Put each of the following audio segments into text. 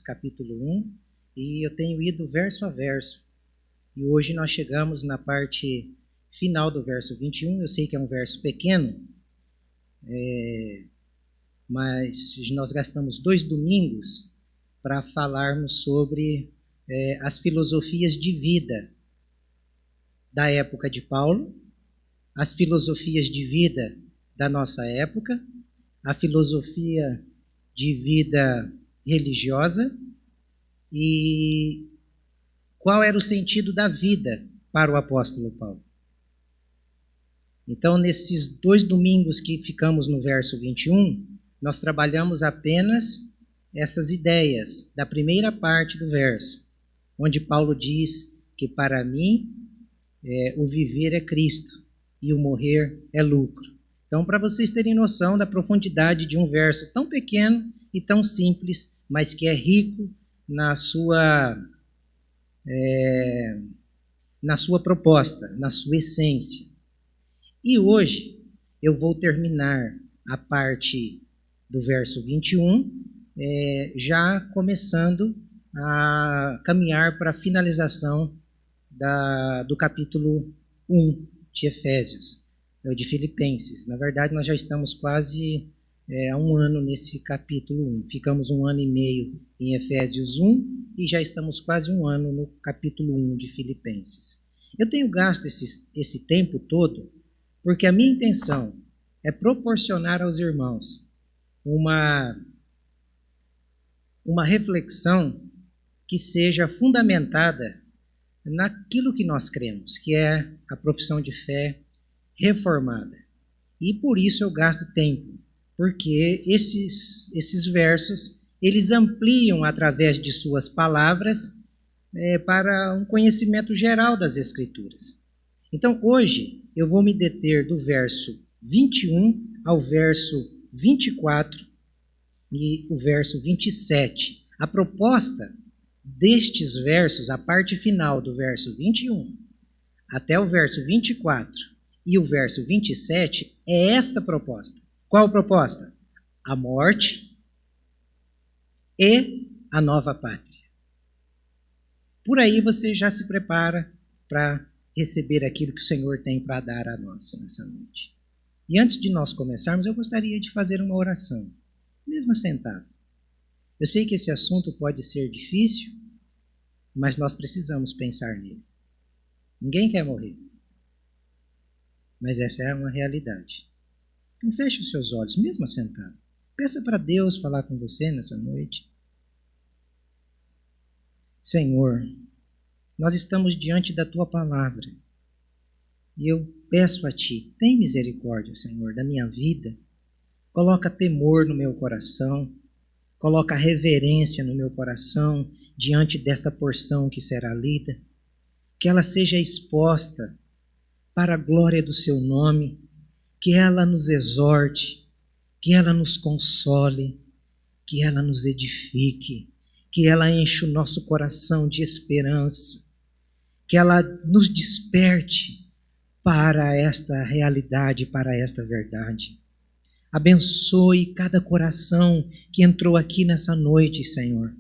Capítulo 1, e eu tenho ido verso a verso. E hoje nós chegamos na parte final do verso 21. Eu sei que é um verso pequeno, mas nós gastamos 2 domingos para falarmos sobre as filosofias de vida da época de Paulo, as filosofias de vida da nossa época, a filosofia de vida religiosa e qual era o sentido da vida para o apóstolo Paulo. Então, nesses 2 domingos que ficamos no verso 21, nós trabalhamos apenas essas ideias da primeira parte do verso, onde Paulo diz que para mim o viver é Cristo e o morrer é lucro. Então, para vocês terem noção da profundidade de um verso tão pequeno e tão simples, mas que é rico na sua proposta, na sua essência. E hoje eu vou terminar a parte do verso 21, já começando a caminhar para a finalização do capítulo 1 de Efésios, de Filipenses. Na verdade, nós já estamos quase há um ano nesse capítulo 1. Ficamos 1 ano e meio em Efésios 1 e já estamos quase 1 ano no capítulo 1 de Filipenses. Eu tenho gasto esse tempo todo porque a minha intenção é proporcionar aos irmãos uma reflexão que seja fundamentada naquilo que nós cremos, que é a profissão de fé reformada. E por isso eu gasto tempo, porque esses versos, eles ampliam através de suas palavras para um conhecimento geral das Escrituras. Então, hoje, eu vou me deter do verso 21 ao verso 24 e o verso 27. A proposta destes versos, a parte final do verso 21 até o verso 24 e o verso 27, é esta proposta. Qual proposta? A morte e a nova pátria. Por aí você já se prepara para receber aquilo que o Senhor tem para dar a nós nessa noite. E antes de nós começarmos, eu gostaria de fazer uma oração, mesmo sentado. Eu sei que esse assunto pode ser difícil, mas nós precisamos pensar nele. Ninguém quer morrer, mas essa é uma realidade. Então feche os seus olhos, mesmo sentado. Peça para Deus falar com você nessa noite. Senhor, nós estamos diante da Tua palavra e eu peço a Ti, tem misericórdia, Senhor, da minha vida. Coloca temor no meu coração, coloca reverência no meu coração diante desta porção que será lida, que ela seja exposta para a glória do Seu nome, que ela nos exorte, que ela nos console, que ela nos edifique, que ela enche o nosso coração de esperança, que ela nos desperte para esta realidade, para esta verdade. Abençoe cada coração que entrou aqui nessa noite, Senhor,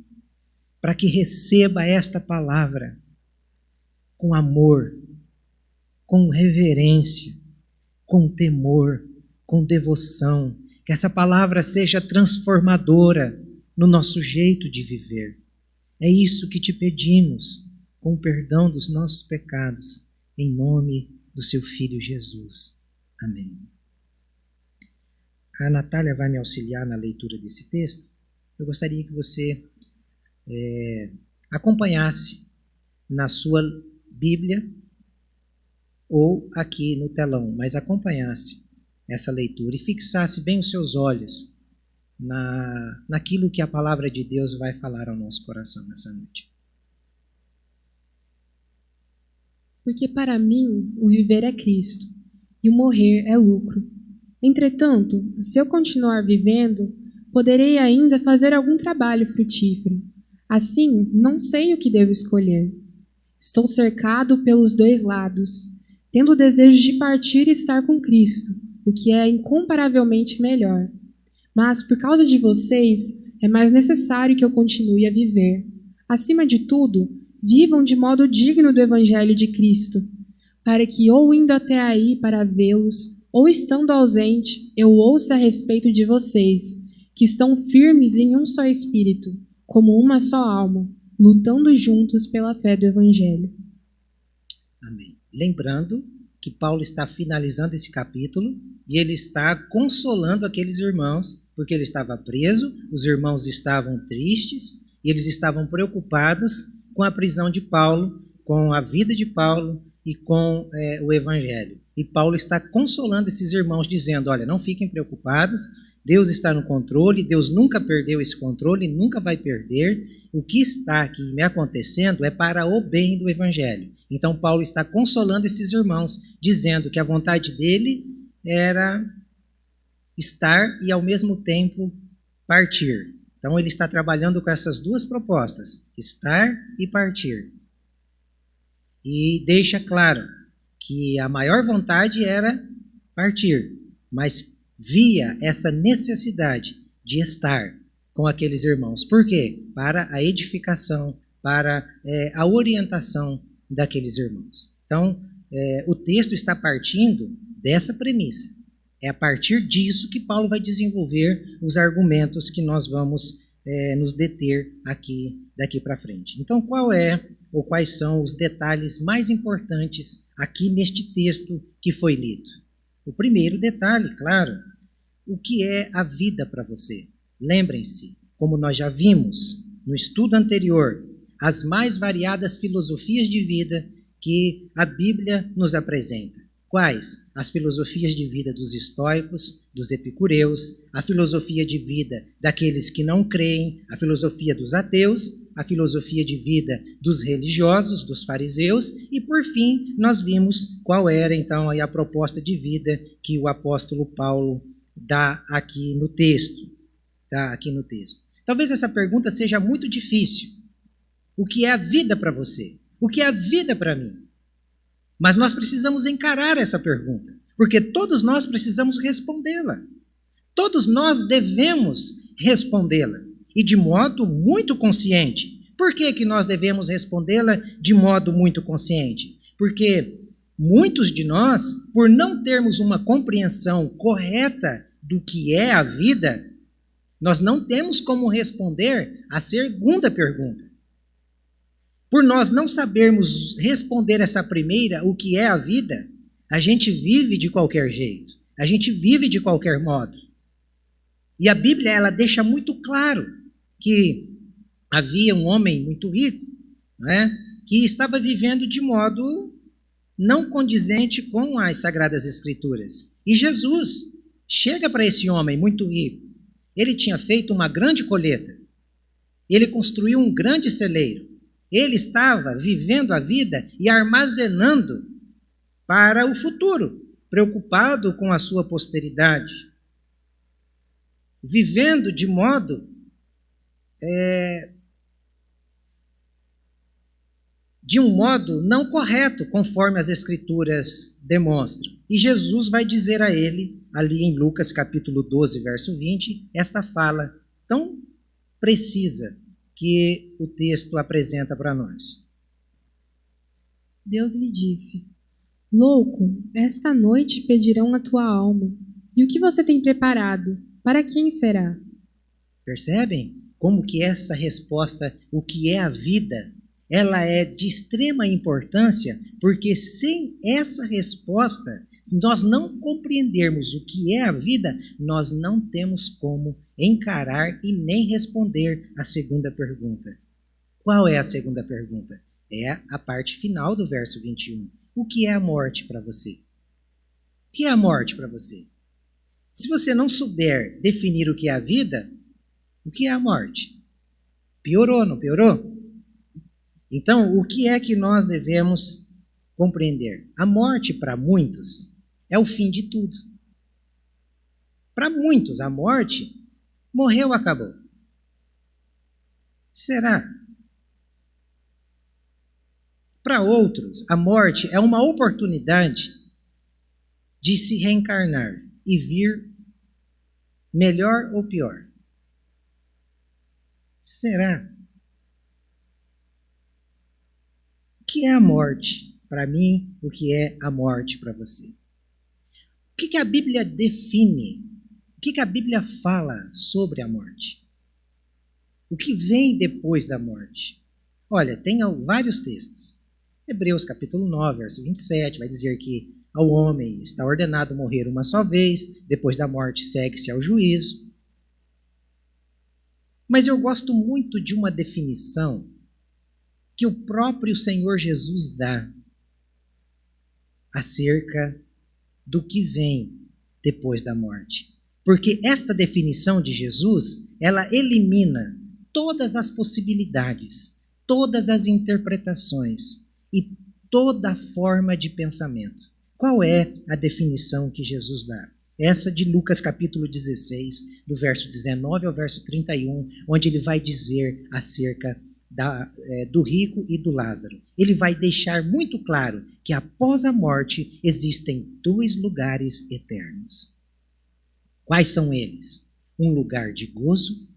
para que receba esta palavra com amor, com reverência, com temor, com devoção, que essa palavra seja transformadora no nosso jeito de viver. É isso que te pedimos, com o perdão dos nossos pecados, em nome do seu Filho Jesus. Amém. A Natália vai me auxiliar na leitura desse texto. Eu gostaria que você acompanhasse na sua Bíblia ou aqui no telão, mas acompanhasse essa leitura e fixasse bem os seus olhos naquilo que a palavra de Deus vai falar ao nosso coração nessa noite. Porque para mim o viver é Cristo e o morrer é lucro. Entretanto, se eu continuar vivendo, poderei ainda fazer algum trabalho frutífero. Assim, não sei o que devo escolher. Estou cercado pelos 2 lados, tendo o desejo de partir e estar com Cristo, o que é incomparavelmente melhor. Mas, por causa de vocês, é mais necessário que eu continue a viver. Acima de tudo, vivam de modo digno do Evangelho de Cristo, para que, ou indo até aí para vê-los, ou estando ausente, eu ouça a respeito de vocês, que estão firmes em um só espírito, como uma só alma, lutando juntos pela fé do Evangelho. Amém. Lembrando que Paulo está finalizando esse capítulo e ele está consolando aqueles irmãos, porque ele estava preso, os irmãos estavam tristes e eles estavam preocupados com a prisão de Paulo, com a vida de Paulo e com o Evangelho. E Paulo está consolando esses irmãos, dizendo, olha, não fiquem preocupados, Deus está no controle, Deus nunca perdeu esse controle, nunca vai perder. O que está aqui me acontecendo é para o bem do Evangelho. Então Paulo está consolando esses irmãos, dizendo que a vontade dele era estar e ao mesmo tempo partir. Então ele está trabalhando com essas duas propostas, estar e partir. E deixa claro que a maior vontade era partir, mas via essa necessidade de estar com aqueles irmãos. Por quê? Para a edificação, para a orientação daqueles irmãos. Então, o texto está partindo dessa premissa. É a partir disso que Paulo vai desenvolver os argumentos que nós vamos nos deter aqui daqui para frente. Então, quais são os detalhes mais importantes aqui neste texto que foi lido? O primeiro detalhe, claro, o que é a vida para você? Lembrem-se, como nós já vimos no estudo anterior, as mais variadas filosofias de vida que a Bíblia nos apresenta. Quais? As filosofias de vida dos estoicos, dos epicureus, a filosofia de vida daqueles que não creem, a filosofia dos ateus, a filosofia de vida dos religiosos, dos fariseus, e por fim nós vimos qual era então a proposta de vida que o apóstolo Paulo dá aqui no texto. Talvez essa pergunta seja muito difícil. O que é a vida para você? O que é a vida para mim? Mas nós precisamos encarar essa pergunta, porque todos nós precisamos respondê-la. Todos nós devemos respondê-la, e de modo muito consciente. Por que nós devemos respondê-la de modo muito consciente? Porque muitos de nós, por não termos uma compreensão correta do que é a vida, nós não temos como responder a segunda pergunta. Por nós não sabermos responder essa primeira, o que é a vida, a gente vive de qualquer jeito, a gente vive de qualquer modo. E a Bíblia, ela deixa muito claro que havia um homem muito rico, que estava vivendo de modo não condizente com as Sagradas Escrituras. E Jesus chega para esse homem muito rico. Ele tinha feito uma grande colheita, ele construiu um grande celeiro. Ele estava vivendo a vida e armazenando para o futuro, preocupado com a sua posteridade, vivendo de modo não correto, conforme as Escrituras demonstram. E Jesus vai dizer a ele, ali em Lucas capítulo 12, verso 20, esta fala tão precisa que o texto apresenta para nós. Deus lhe disse: Louco, esta noite pedirão a tua alma. E o que você tem preparado? Para quem será? Percebem como que essa resposta, o que é a vida, ela é de extrema importância, porque sem essa resposta, se nós não compreendermos o que é a vida, nós não temos como encarar e nem responder a segunda pergunta. Qual é a segunda pergunta? É a parte final do verso 21. O que é a morte para você? O que é a morte para você? Se você não souber definir o que é a vida, o que é a morte? Piorou, não piorou? Então, o que é que nós devemos compreender? A morte, para muitos, é o fim de tudo. Para muitos, a morte morreu, acabou. Será? Para outros, a morte é uma oportunidade de se reencarnar e vir melhor ou pior. Será? O que é a morte para mim? O que é a morte para você? O que a Bíblia define? O que a Bíblia fala sobre a morte? O que vem depois da morte? Olha, tem vários textos. Hebreus capítulo 9, verso 27, vai dizer que ao homem está ordenado morrer uma só vez, depois da morte segue-se ao juízo. Mas eu gosto muito de uma definição que o próprio Senhor Jesus dá acerca do que vem depois da morte. Porque esta definição de Jesus, ela elimina todas as possibilidades, todas as interpretações e toda forma de pensamento. Qual é a definição que Jesus dá? Essa de Lucas capítulo 16, do verso 19 ao verso 31, onde ele vai dizer acerca do rico e do Lázaro. Ele vai deixar muito claro que após a morte existem dois lugares eternos. Quais são eles? Um lugar de gozo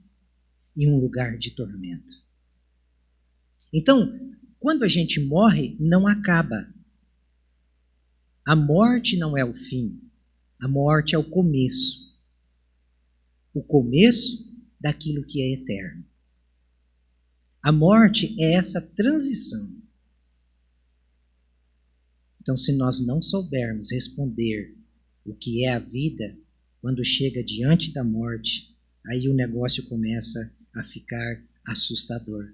e um lugar de tormento. Então, quando a gente morre, não acaba. A morte não é o fim. A morte é o começo. O começo daquilo que é eterno. A morte é essa transição. Então, se nós não soubermos responder o que é a vida, quando chega diante da morte, aí o negócio começa a ficar assustador.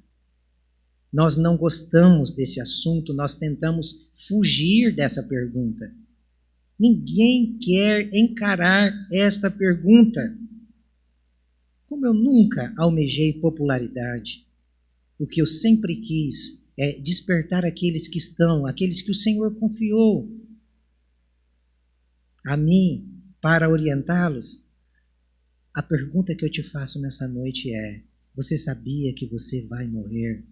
Nós não gostamos desse assunto, nós tentamos fugir dessa pergunta. Ninguém quer encarar esta pergunta. Como eu nunca almejei popularidade, o que eu sempre quis é despertar aqueles que o Senhor confiou a mim para orientá-los. A pergunta que eu te faço nessa noite é: você sabia que você vai morrer?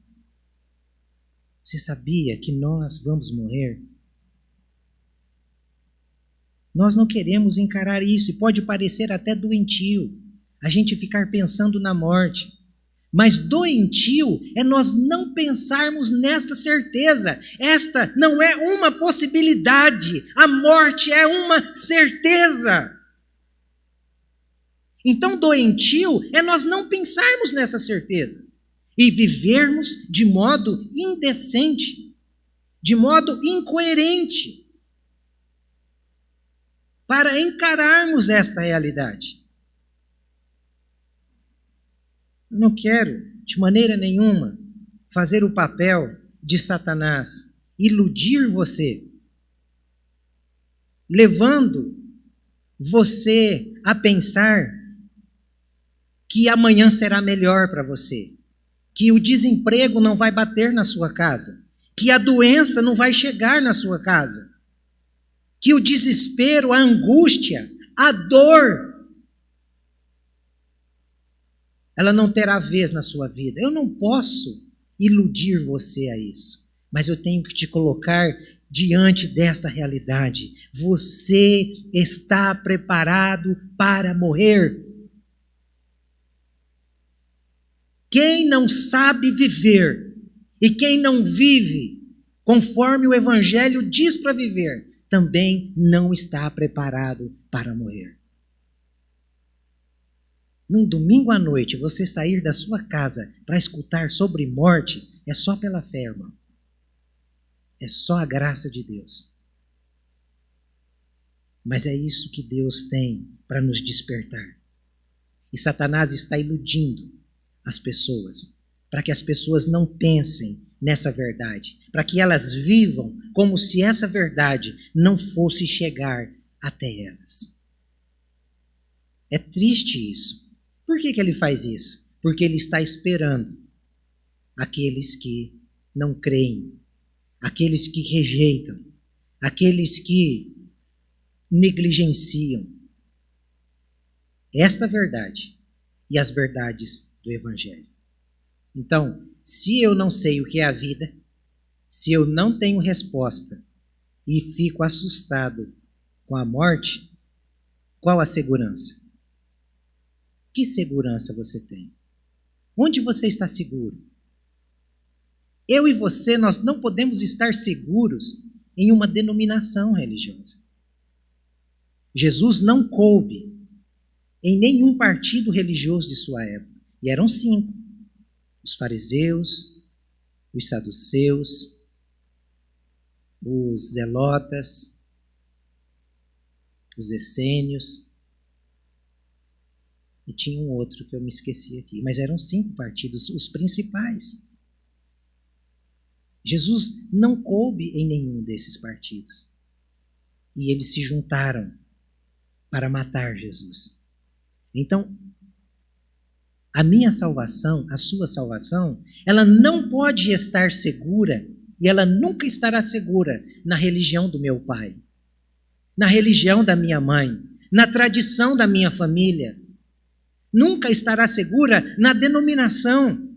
Você sabia que nós vamos morrer? Nós não queremos encarar isso, e pode parecer até doentio a gente ficar pensando na morte. Mas doentio é nós não pensarmos nesta certeza. Esta não é uma possibilidade, a morte é uma certeza. Então, doentio é nós não pensarmos nessa certeza e vivermos de modo indecente, de modo incoerente, para encararmos esta realidade. Eu não quero, de maneira nenhuma, fazer o papel de Satanás, iludir você, levando você a pensar que amanhã será melhor para você, que o desemprego não vai bater na sua casa, que a doença não vai chegar na sua casa, que o desespero, a angústia, a dor, ela não terá vez na sua vida. Eu não posso iludir você a isso, mas eu tenho que te colocar diante desta realidade. Você está preparado para morrer. Quem não sabe viver e quem não vive conforme o Evangelho diz para viver, também não está preparado para morrer. Num domingo à noite, você sair da sua casa para escutar sobre morte, é só pela fé, irmão. É só a graça de Deus. Mas é isso que Deus tem para nos despertar. E Satanás está iludindo as pessoas, para que as pessoas não pensem nessa verdade, para que elas vivam como se essa verdade não fosse chegar até elas. É triste isso. Por que ele faz isso? Porque ele está esperando aqueles que não creem, aqueles que rejeitam, aqueles que negligenciam esta verdade e as verdades do Evangelho. Então, se eu não sei o que é a vida, se eu não tenho resposta e fico assustado com a morte, qual a segurança? Que segurança você tem? Onde você está seguro? Eu e você, nós não podemos estar seguros em uma denominação religiosa. Jesus não coube em nenhum partido religioso de sua época. E eram 5. Os fariseus, os saduceus, os zelotas, os essênios, e tinha um outro que eu me esqueci aqui. Mas eram 5 partidos, os principais. Jesus não coube em nenhum desses partidos. E eles se juntaram para matar Jesus. Então, a minha salvação, a sua salvação, ela não pode estar segura, e ela nunca estará segura na religião do meu pai, na religião da minha mãe, na tradição da minha família. Nunca estará segura na denominação,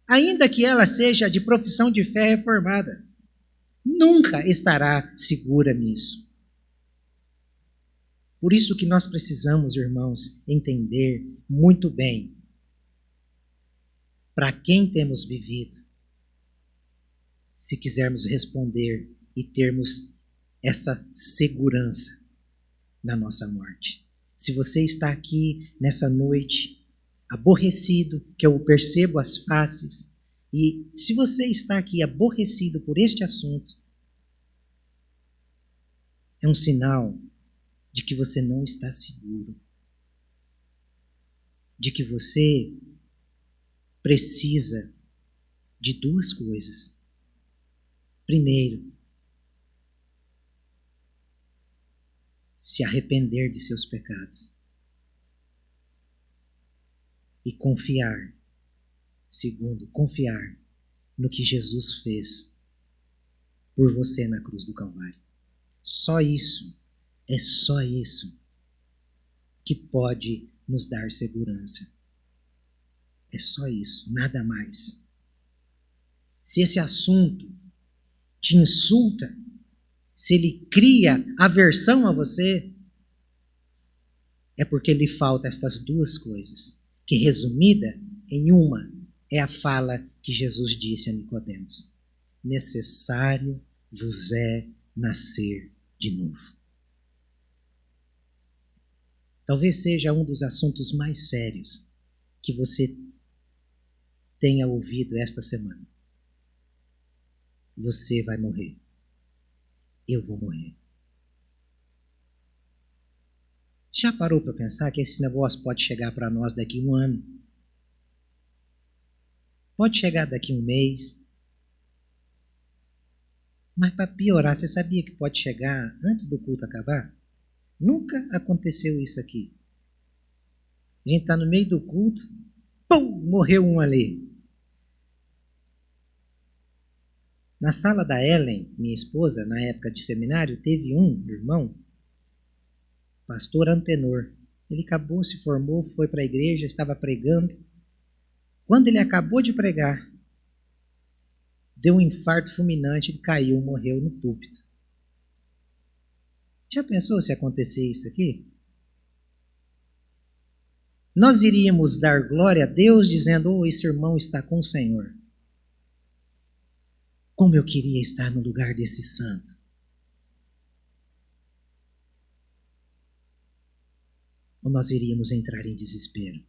ainda que ela seja de profissão de fé reformada. Nunca estará segura nisso. Por isso que nós precisamos, irmãos, entender muito bem para quem temos vivido, se quisermos responder e termos essa segurança na nossa morte. Se você está aqui nessa noite aborrecido, que eu percebo as faces, e se você está aqui aborrecido por este assunto, é um sinal de que você não está seguro, de que você precisa de 2 coisas. Primeiro, se arrepender de seus pecados e confiar. Segundo, confiar no que Jesus fez por você na cruz do Calvário. Só isso. É só isso que pode nos dar segurança. É só isso, nada mais. Se esse assunto te insulta, se ele cria aversão a você, é porque lhe falta estas 2 coisas, que resumida em uma é a fala que Jesus disse a Nicodemos: necessário vos é nascer de novo. Talvez seja um dos assuntos mais sérios que você tenha ouvido esta semana. Você vai morrer. Eu vou morrer. Já parou para pensar que esse negócio pode chegar para nós daqui 1 ano? Pode chegar daqui 1 mês. Mas para piorar, você sabia que pode chegar antes do culto acabar? Nunca aconteceu isso aqui. A gente está no meio do culto, pum, morreu um ali. Na sala da Ellen, minha esposa, na época de seminário, teve um irmão, pastor Antenor. Ele acabou, se formou, foi para a igreja, estava pregando. Quando ele acabou de pregar, deu um infarto fulminante, ele caiu, morreu no púlpito. Já pensou se acontecer isso aqui? Nós iríamos dar glória a Deus dizendo: oh, esse irmão está com o Senhor. Como eu queria estar no lugar desse santo. Ou nós iríamos entrar em desespero?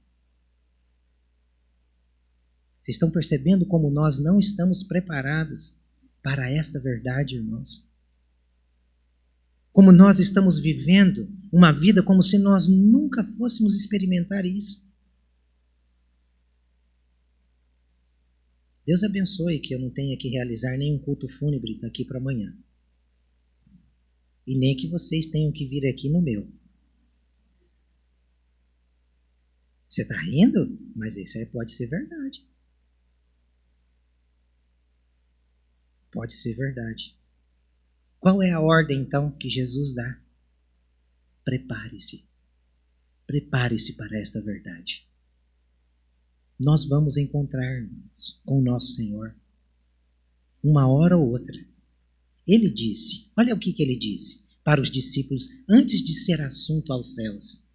Vocês estão percebendo como nós não estamos preparados para esta verdade, irmãos? Como nós estamos vivendo uma vida como se nós nunca fôssemos experimentar isso. Deus abençoe que eu não tenha que realizar nenhum culto fúnebre daqui para amanhã. E nem que vocês tenham que vir aqui no meu. Você está rindo? Mas isso aí pode ser verdade. Pode ser verdade. Qual é a ordem, então, que Jesus dá? Prepare-se. Prepare-se para esta verdade. Nós vamos encontrar-nos com o nosso Senhor uma hora ou outra. Ele disse, olha o que ele disse para os discípulos antes de ser assunto aos céus.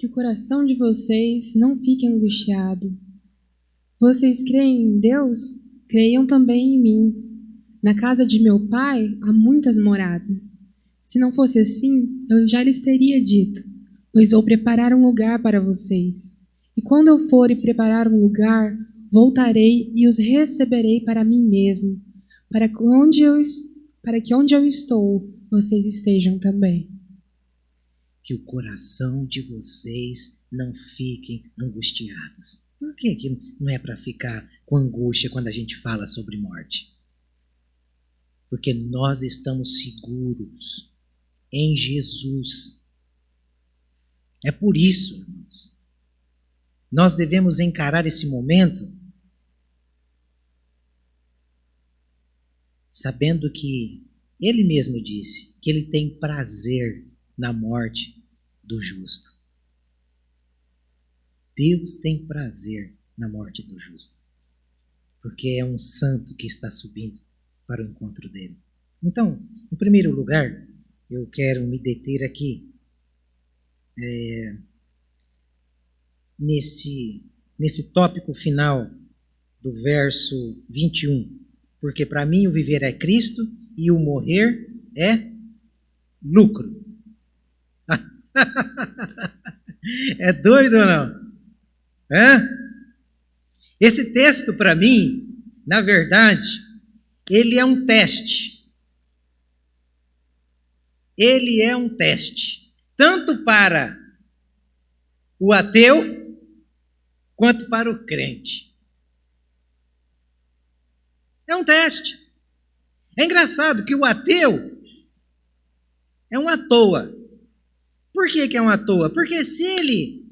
que o coração de vocês não fique angustiado. Vocês creem em Deus? Creiam também em mim. Na casa de meu pai há muitas moradas. Se não fosse assim, eu já lhes teria dito, pois vou preparar um lugar para vocês. E quando eu for e preparar um lugar, voltarei e os receberei para mim mesmo, para que onde eu estou, vocês estejam também. Que o coração de vocês não fiquem angustiados. Por que não é para ficar com angústia quando a gente fala sobre morte? Porque nós estamos seguros em Jesus. É por isso, irmãos, nós devemos encarar esse momento sabendo que Ele mesmo disse que Ele tem prazer na morte do justo. Deus tem prazer na morte do justo, porque é um santo que está subindo para o encontro dele. Então, em primeiro lugar, eu quero me deter aqui nesse tópico final do verso 21. Porque para mim o viver é Cristo e o morrer é lucro. É doido ou não? Esse texto para mim, na verdade, ele é um teste. Ele é um teste, tanto para o ateu quanto para o crente. É um teste. É engraçado que o ateu é um à toa. Por que é um à toa? Porque se ele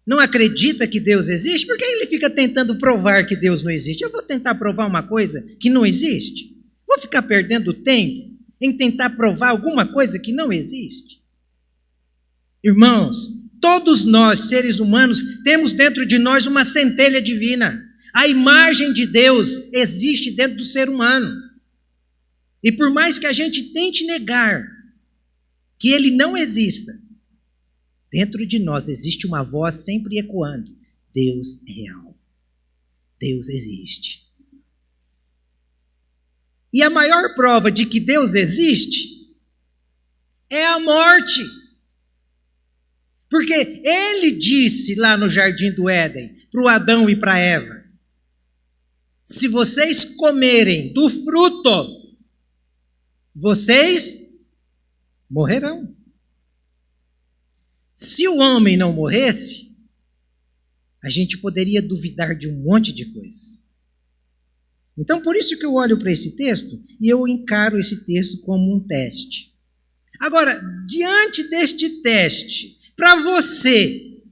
não acredita que Deus existe, por que ele fica tentando provar que Deus não existe? Eu vou tentar provar uma coisa que não existe? Vou ficar perdendo tempo em tentar provar alguma coisa que não existe? Irmãos, todos nós, seres humanos, temos dentro de nós uma centelha divina. A imagem de Deus existe dentro do ser humano. E por mais que a gente tente negar que ele não exista, dentro de nós existe uma voz sempre ecoando: Deus é real. Deus existe. E a maior prova de que Deus existe é a morte. Porque ele disse lá no Jardim do Éden, para o Adão e para a Eva: se vocês comerem do fruto, vocês morrerão. Se o homem não morresse, a gente poderia duvidar de um monte de coisas. Então, por isso que eu olho para esse texto e eu encaro esse texto como um teste. Agora, diante deste teste, para você,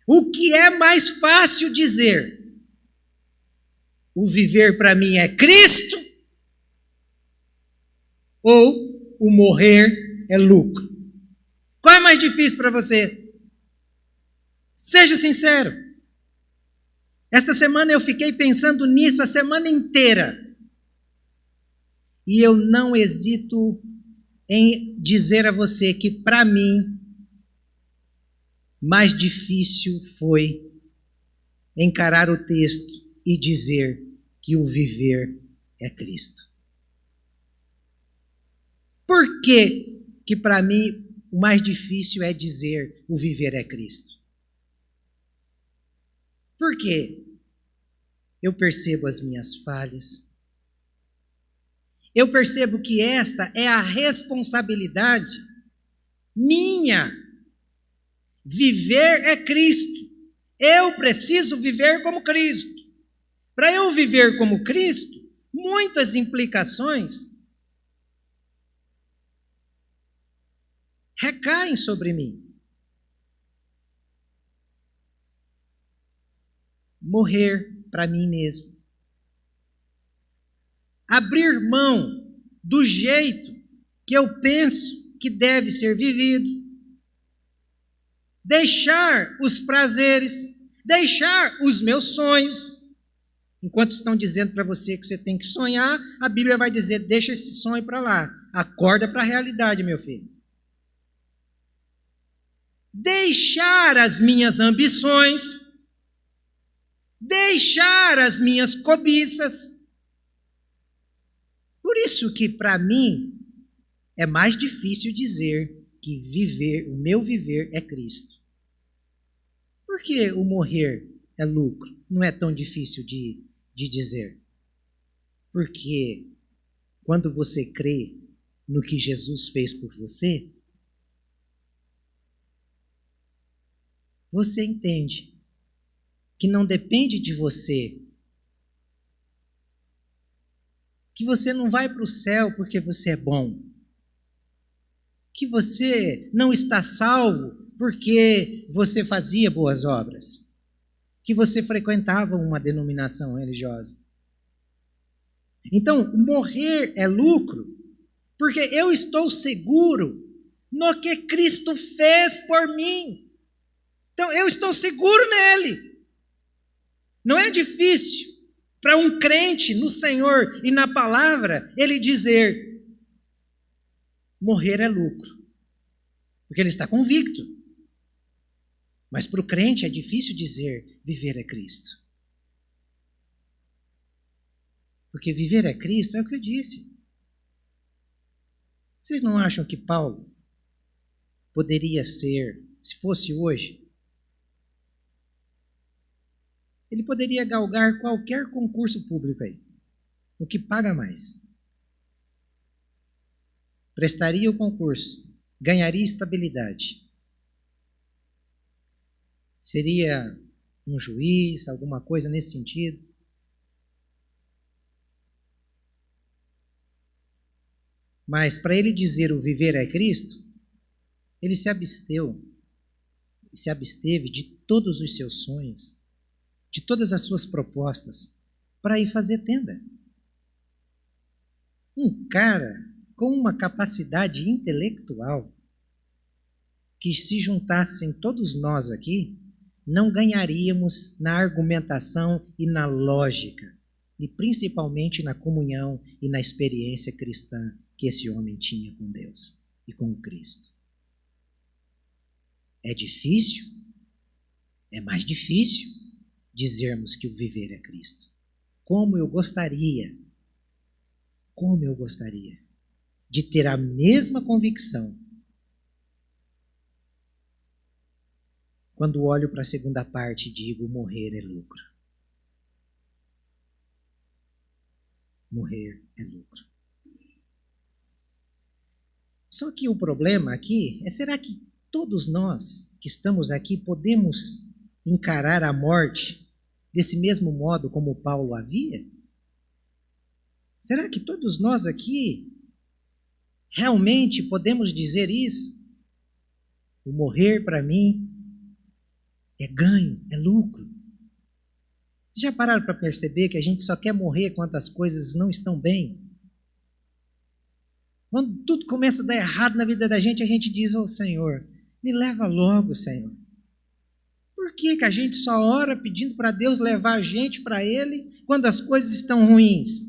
o que é mais fácil dizer? O viver para mim é Cristo ou o morrer é lucro? Qual é mais difícil para você? Seja sincero. Esta semana eu fiquei pensando nisso a semana inteira. E eu não hesito em dizer a você que, para mim, mais difícil foi encarar o texto e dizer que o viver é Cristo. Por que para mim o mais difícil é dizer o viver é Cristo? Porque eu percebo as minhas falhas. Eu percebo que esta é a responsabilidade minha. Viver é Cristo. Eu preciso viver como Cristo. Para eu viver como Cristo, muitas implicações recaem sobre mim. Morrer para mim mesmo. Abrir mão do jeito que eu penso que deve ser vivido. Deixar os prazeres, deixar os meus sonhos. Enquanto estão dizendo para você que você tem que sonhar, a Bíblia vai dizer: deixa esse sonho para lá. Acorda para a realidade, meu filho. deixar as minhas ambições, deixar as minhas cobiças. Por isso que, para mim, é mais difícil dizer que o meu viver é Cristo. Porque o morrer é lucro. Não é tão difícil de dizer. Porque quando você crê no que Jesus fez por você, você entende que não depende de você, que você não vai para o céu porque você é bom, que você não está salvo porque você fazia boas obras, que você frequentava uma denominação religiosa. Então, morrer é lucro, porque eu estou seguro no que Cristo fez por mim. Então, eu estou seguro nele. Não é difícil para um crente no Senhor e na palavra ele dizer: morrer é lucro, porque ele está convicto. Mas para o crente é difícil dizer: viver é Cristo. Porque viver é Cristo é o que eu disse. Vocês não acham que Paulo poderia ser, se fosse hoje, ele poderia galgar qualquer concurso público aí, o que paga mais? Prestaria o concurso, ganharia estabilidade. Seria um juiz, alguma coisa nesse sentido. Mas para ele dizer o viver é Cristo, ele se absteve de todos os seus sonhos, de todas as suas propostas, para ir fazer tenda. Um cara com uma capacidade intelectual, que se juntassem todos nós aqui, não ganharíamos na argumentação e na lógica, e principalmente na comunhão e na experiência cristã que esse homem tinha com Deus e com o Cristo. É difícil? É mais difícil dizermos que o viver é Cristo. Como eu gostaria de ter a mesma convicção quando olho para a segunda parte e digo: morrer é lucro. Morrer é lucro. Só que o problema aqui é: será que todos nós que estamos aqui podemos encarar a morte desse mesmo modo como Paulo havia? Será que todos nós aqui realmente podemos dizer isso? O morrer para mim é ganho, é lucro. Já pararam para perceber que a gente só quer morrer quando as coisas não estão bem? Quando tudo começa a dar errado na vida da gente, a gente diz: ô Senhor, me leva logo, Senhor. Por que a gente só ora pedindo para Deus levar a gente para Ele quando as coisas estão ruins?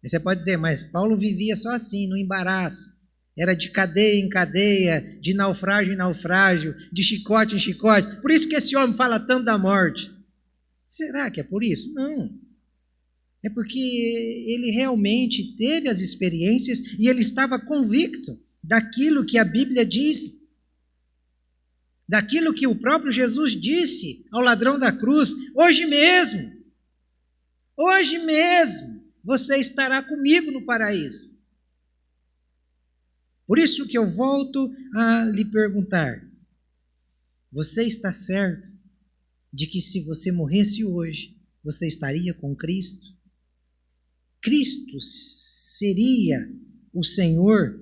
Aí você pode dizer: mas Paulo vivia só assim, no embaraço. Era de cadeia em cadeia, de naufrágio em naufrágio, de chicote em chicote. Por isso que esse homem fala tanto da morte. Será que é por isso? Não. É porque ele realmente teve as experiências e ele estava convicto daquilo que a Bíblia diz, daquilo que o próprio Jesus disse ao ladrão da cruz: hoje mesmo, você estará comigo no paraíso. Por isso que eu volto a lhe perguntar: você está certo de que se você morresse hoje, você estaria com Cristo? Cristo seria o Senhor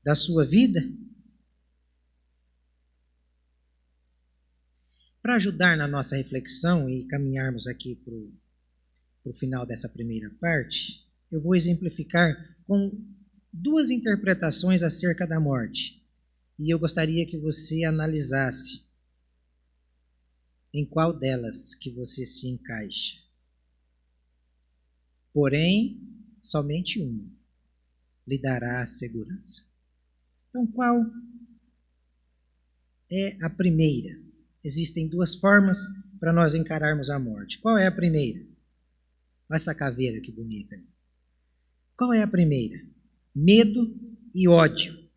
da sua vida? Para ajudar na nossa reflexão e caminharmos aqui para o final dessa primeira parte, eu vou exemplificar com duas interpretações acerca da morte. E eu gostaria que você analisasse em qual delas que você se encaixa. Porém, somente uma lhe dará a segurança. Então, qual é a primeira? Existem duas formas para nós encararmos a morte. Qual é a primeira? Olha essa caveira que bonita. Qual é a primeira? Medo e ódio.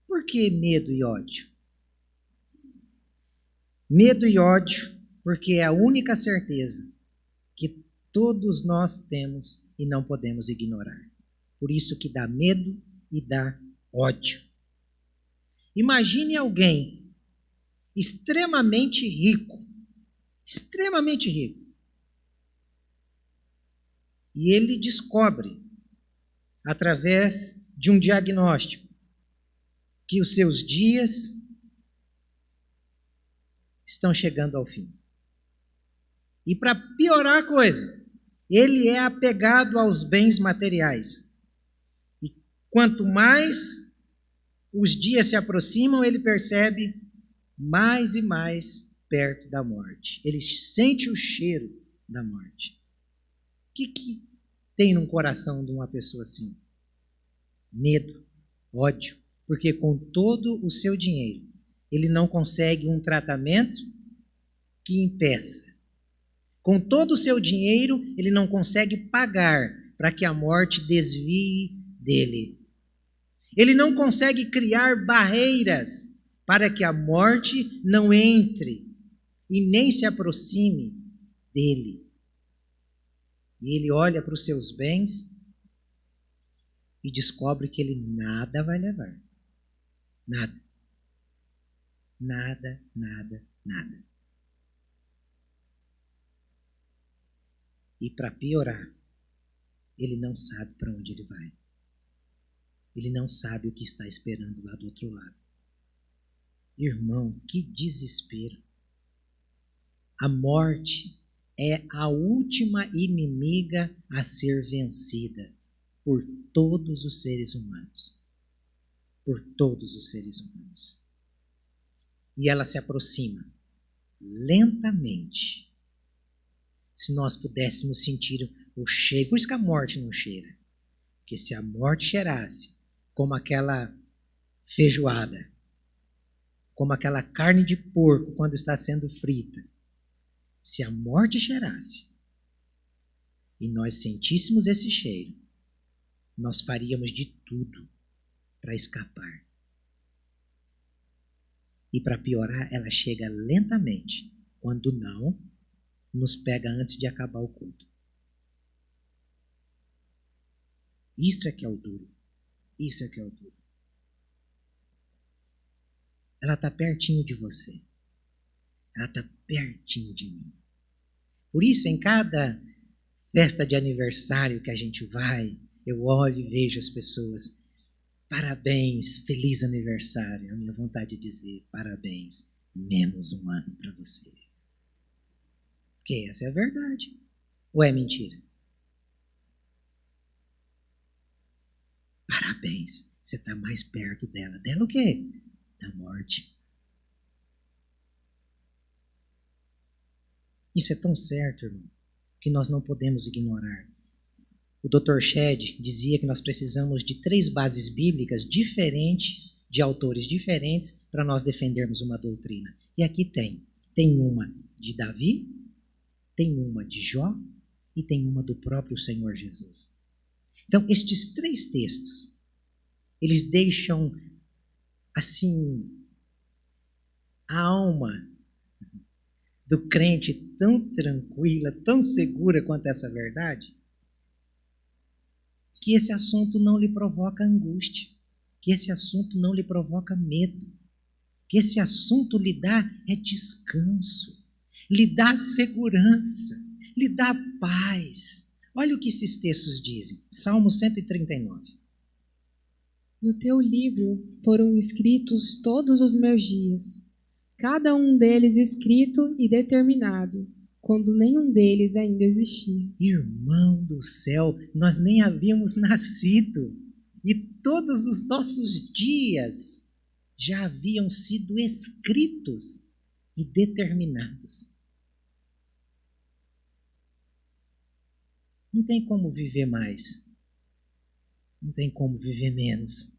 Por que medo e ódio? Medo e ódio porque é a única certeza que todos nós temos e não podemos ignorar. Por isso que dá medo e dá ódio. Imagine alguém extremamente rico, e ele descobre, através de um diagnóstico, que os seus dias estão chegando ao fim. E para piorar a coisa, ele é apegado aos bens materiais. E quanto mais os dias se aproximam, ele percebe mais e mais perto da morte. Ele sente o cheiro da morte. O que tem no coração de uma pessoa assim? Medo, ódio, porque com todo o seu dinheiro, ele não consegue um tratamento que impeça. Com todo o seu dinheiro, ele não consegue pagar para que a morte desvie dele. Ele não consegue criar barreiras para que a morte não entre e nem se aproxime dele. E ele olha para os seus bens e descobre que ele nada vai levar. Nada. Nada, nada, nada. E para piorar, ele não sabe para onde ele vai. Ele não sabe o que está esperando lá do outro lado. Irmão, que desespero. A morte é a última inimiga a ser vencida por todos os seres humanos. Por todos os seres humanos. E ela se aproxima lentamente. Se nós pudéssemos sentir o cheiro, por isso que a morte não cheira. Porque se a morte cheirasse como aquela feijoada, como aquela carne de porco quando está sendo frita, se a morte cheirasse e nós sentíssemos esse cheiro, nós faríamos de tudo para escapar. E para piorar, ela chega lentamente. Quando não, nos pega antes de acabar o culto. Isso é que é o duro. Isso é que é o duro. Ela está pertinho de você. Ela está pertinho de mim. Por isso, em cada festa de aniversário que a gente vai, eu olho e vejo as pessoas. Parabéns, feliz aniversário. A minha vontade de dizer parabéns, menos um ano para você. Porque essa é a verdade. Ou é mentira? Parabéns, você está mais perto dela. Dela o quê? Da morte. Isso é tão certo, irmão, que nós não podemos ignorar. O Dr. Shedd dizia que nós precisamos de 3 bases bíblicas diferentes, de autores diferentes, para nós defendermos uma doutrina. E aqui tem. Tem uma de Davi, tem uma de Jó e tem uma do próprio Senhor Jesus. Então, estes 3 textos, eles deixam, assim, a alma do crente tão tranquila, tão segura quanto essa verdade, que esse assunto não lhe provoca angústia, que esse assunto não lhe provoca medo, que esse assunto lhe dá descanso, lhe dá segurança, lhe dá paz. Olha o que esses textos dizem. Salmo 139. No teu livro foram escritos todos os meus dias, cada um deles escrito e determinado, quando nenhum deles ainda existia. Irmão do céu, nós nem havíamos nascido e todos os nossos dias já haviam sido escritos e determinados. Não tem como viver mais, não tem como viver menos.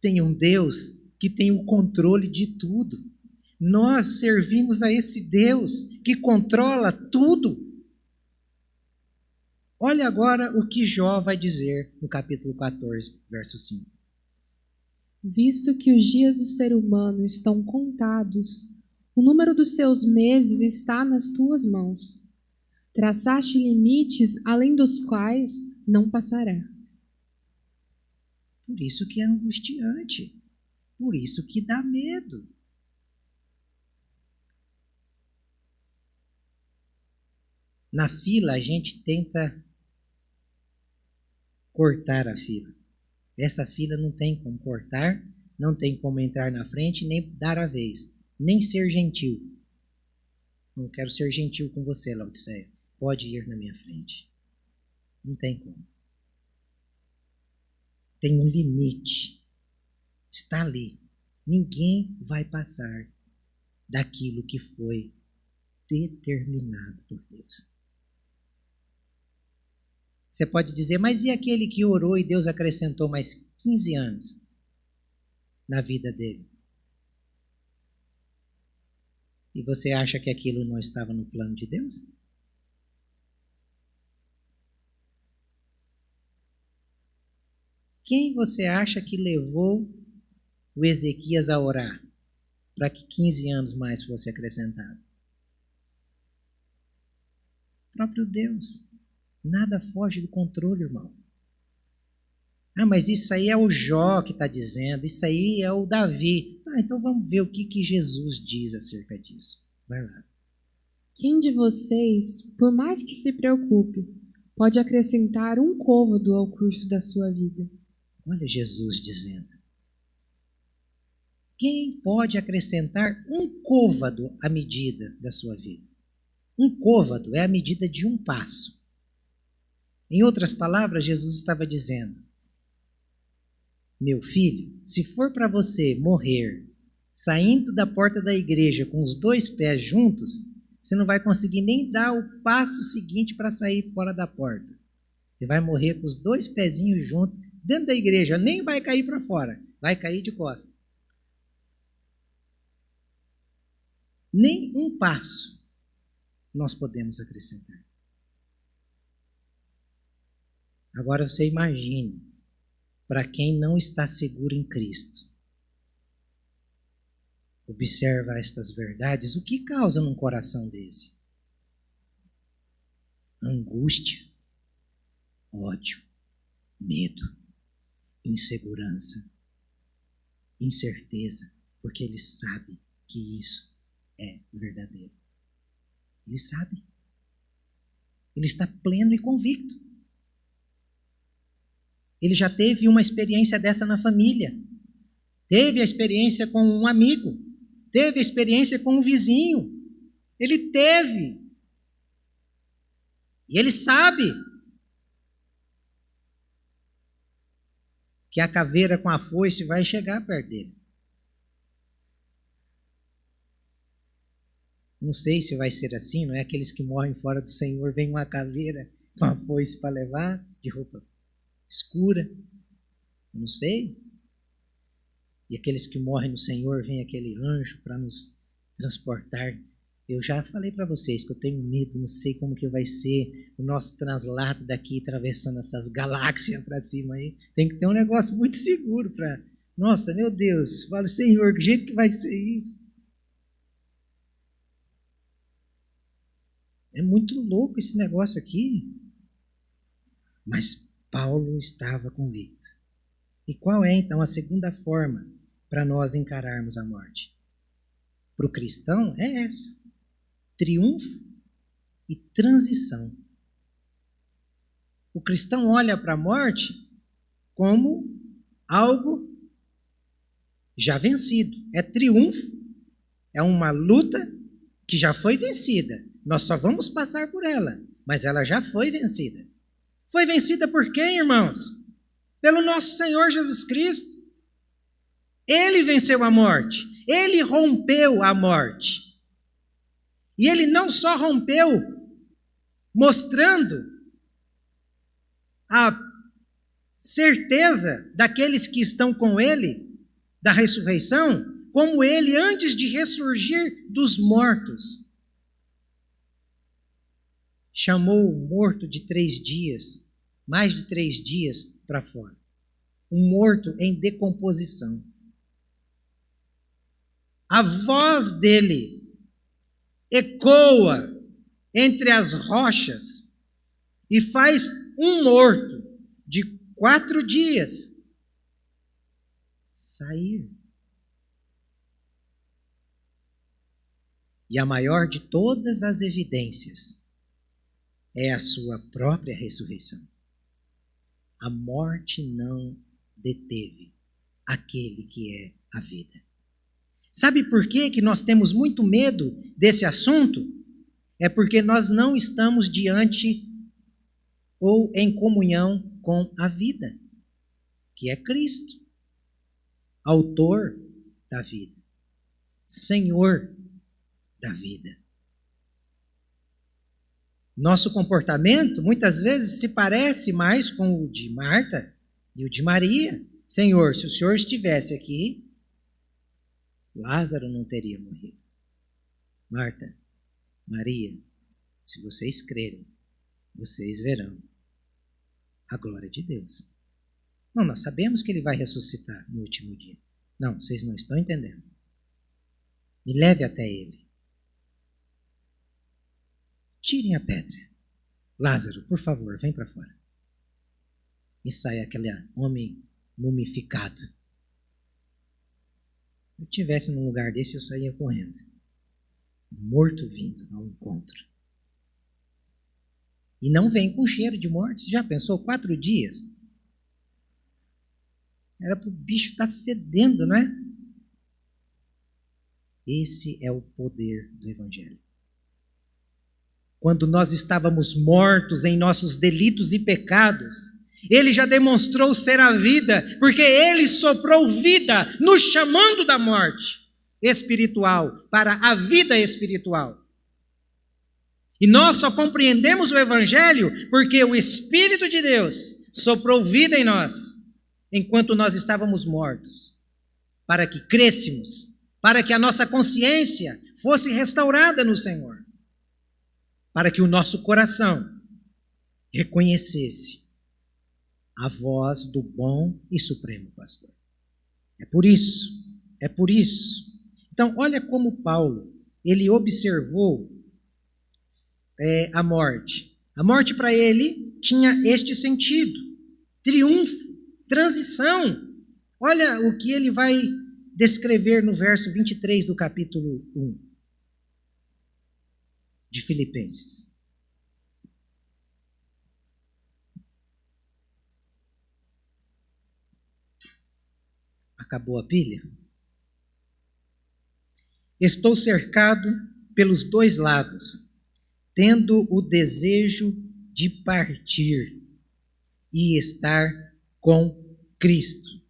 tem um Deus que tem o controle de tudo. Nós servimos a esse Deus que controla tudo. Olha agora o que Jó vai dizer no capítulo 14, verso 5. Visto que os dias do ser humano estão contados, o número dos seus meses está nas tuas mãos. Traçaste limites além dos quais não passará. Por isso que é angustiante. Por isso que dá medo. Na fila, a gente tenta cortar a fila. Essa fila não tem como cortar, não tem como entrar na frente, nem dar a vez, nem ser gentil. Não quero ser gentil com você, Laodiceia. Pode ir na minha frente. Não tem como. Tem um limite. Está ali. Ninguém vai passar daquilo que foi determinado por Deus. Você pode dizer, mas e aquele que orou e Deus acrescentou mais 15 anos na vida dele? E você acha que aquilo não estava no plano de Deus? Quem você acha que levou o Ezequias a orar para que 15 anos mais fosse acrescentado? O próprio Deus. Nada foge do controle, irmão. Ah, mas isso aí é o Jó que está dizendo, isso aí é o Davi. Ah, então vamos ver o que Jesus diz acerca disso. Vai lá. Quem de vocês, por mais que se preocupe, pode acrescentar um côvado ao curso da sua vida? Olha Jesus dizendo. Quem pode acrescentar um côvado à medida da sua vida? Um côvado é a medida de um passo. Em outras palavras, Jesus estava dizendo, meu filho, se for para você morrer saindo da porta da igreja com os 2 pés juntos, você não vai conseguir nem dar o passo seguinte para sair fora da porta. Você vai morrer com os 2 pezinhos juntos dentro da igreja, nem vai cair para fora, vai cair de costas. Nem um passo nós podemos acrescentar. Agora você imagine, para quem não está seguro em Cristo, observa estas verdades, o que causa num coração desse? Angústia, ódio, medo, insegurança, incerteza, porque ele sabe que isso é verdadeiro. Ele sabe. Ele está pleno e convicto. Ele já teve uma experiência dessa na família. Teve a experiência com um amigo. Teve a experiência com um vizinho. Ele teve. E ele sabe que a caveira com a foice vai chegar perto dele. Não sei se vai ser assim, não é? Aqueles que morrem fora do Senhor, vem uma caveira com a foice para levar, de roupa escura, não sei. E aqueles que morrem no Senhor, vem aquele anjo para nos transportar. Eu já falei para vocês que eu tenho medo, não sei como que vai ser o nosso translado daqui, atravessando essas galáxias para cima aí. Tem que ter um negócio muito seguro para... Nossa, meu Deus, falo, Senhor, que jeito que vai ser isso? É muito louco esse negócio aqui. Mas Paulo estava convicto. E qual é, então, a segunda forma para nós encararmos a morte? Para o cristão, é essa. Triunfo e transição. O cristão olha para a morte como algo já vencido. É triunfo, é uma luta que já foi vencida. Nós só vamos passar por ela, mas ela já foi vencida. Foi vencida por quem, irmãos? Pelo nosso Senhor Jesus Cristo. Ele venceu a morte. Ele rompeu a morte. E ele não só rompeu, mostrando a certeza daqueles que estão com ele da ressurreição, como ele antes de ressurgir dos mortos. Chamou o morto de 3 dias, mais de 3 dias para fora. Um morto em decomposição. A voz dele ecoa entre as rochas e faz um morto de 4 dias sair. E a maior de todas as evidências é a sua própria ressurreição. A morte não deteve aquele que é a vida. Sabe por que nós temos muito medo desse assunto? É porque nós não estamos diante ou em comunhão com a vida, que é Cristo, autor da vida, Senhor da vida. Nosso comportamento muitas vezes se parece mais com o de Marta e o de Maria. Senhor, se o Senhor estivesse aqui, Lázaro não teria morrido. Marta, Maria, se vocês crerem, vocês verão a glória de Deus. Não, nós sabemos que ele vai ressuscitar no último dia. Não, vocês não estão entendendo. Me leve até ele. Tirem a pedra. Lázaro, por favor, vem para fora. E sai aquele homem mumificado. Se eu estivesse num lugar desse, eu saía correndo. Morto vindo ao encontro. E não vem com cheiro de morte. Já pensou? 4 dias? Era para o bicho estar fedendo, não é? Esse é o poder do Evangelho. Quando nós estávamos mortos em nossos delitos e pecados, ele já demonstrou ser a vida, porque ele soprou vida, nos chamando da morte espiritual para a vida espiritual. E nós só compreendemos o Evangelho porque o Espírito de Deus soprou vida em nós, enquanto nós estávamos mortos, para que crescêssemos, para que a nossa consciência fosse restaurada no Senhor, para que o nosso coração reconhecesse a voz do bom e supremo pastor. É por isso. Então, olha como Paulo, ele observou a morte. A morte para ele tinha este sentido: triunfo, transição. Olha o que ele vai descrever no verso 23 do capítulo 1 de Filipenses. Acabou a pilha? Estou cercado pelos 2 lados, tendo o desejo de partir e estar com Cristo,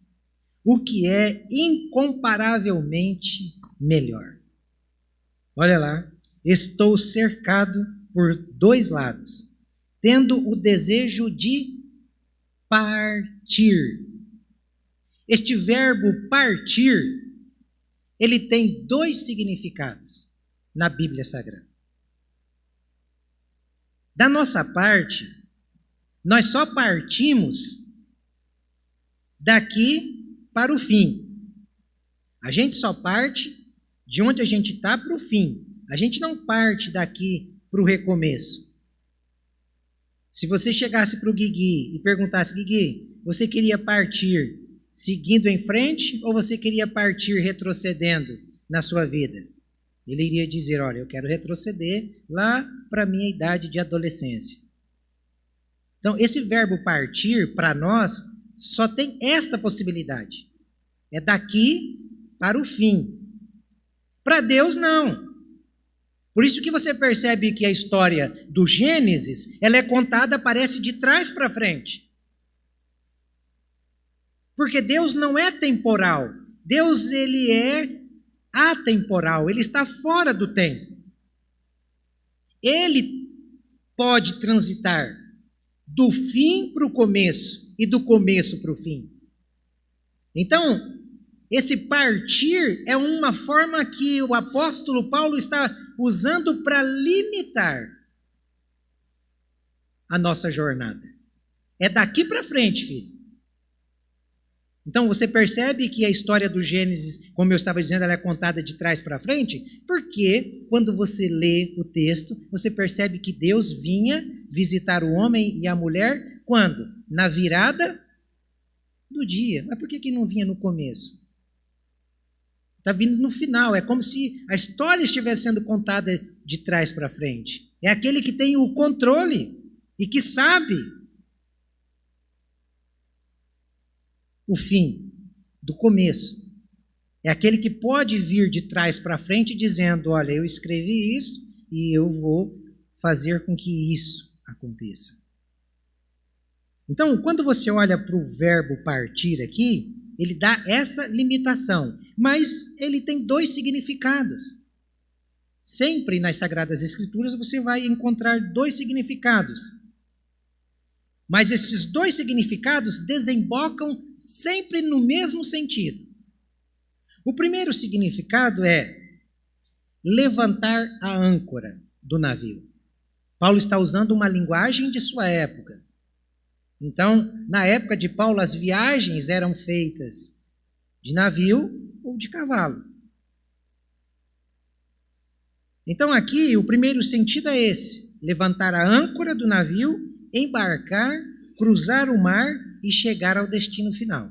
o que é incomparavelmente melhor. Olha lá, estou cercado por 2 lados, tendo o desejo de partir. Este verbo partir, ele tem 2 significados na Bíblia Sagrada. Da nossa parte, nós só partimos daqui para o fim. A gente só parte de onde a gente está para o fim. A gente não parte daqui para o recomeço. Se você chegasse para o Guigui e perguntasse: Guigui, você queria partir seguindo em frente ou você queria partir retrocedendo na sua vida? Ele iria dizer: olha, eu quero retroceder lá para a minha idade de adolescência. Então, esse verbo partir, para nós, só tem esta possibilidade. É daqui para o fim. Para Deus, não. Por isso que você percebe que a história do Gênesis, ela é contada, parece, de trás para frente. Porque Deus não é temporal. Deus, ele é atemporal. Ele está fora do tempo. Ele pode transitar do fim para o começo e do começo para o fim. Então, esse partir é uma forma que o apóstolo Paulo está usando para limitar a nossa jornada. É daqui para frente, filho. Então você percebe que a história do Gênesis, como eu estava dizendo, ela é contada de trás para frente, porque quando você lê o texto, você percebe que Deus vinha visitar o homem e a mulher quando? Na virada do dia. Mas por que não vinha no começo? Está vindo no final. É como se a história estivesse sendo contada de trás para frente. É aquele que tem o controle e que sabe o fim do começo. É aquele que pode vir de trás para frente dizendo, olha, eu escrevi isso e eu vou fazer com que isso aconteça. Então, quando você olha para o verbo partir aqui, ele dá essa limitação, mas ele tem dois significados. Sempre nas Sagradas Escrituras você vai encontrar dois significados. Mas esses dois significados desembocam sempre no mesmo sentido. O primeiro significado é levantar a âncora do navio. Paulo está usando uma linguagem de sua época. Então, na época de Paulo, as viagens eram feitas de navio ou de cavalo. Então, aqui, o primeiro sentido é esse: levantar a âncora do navio, embarcar, cruzar o mar e chegar ao destino final.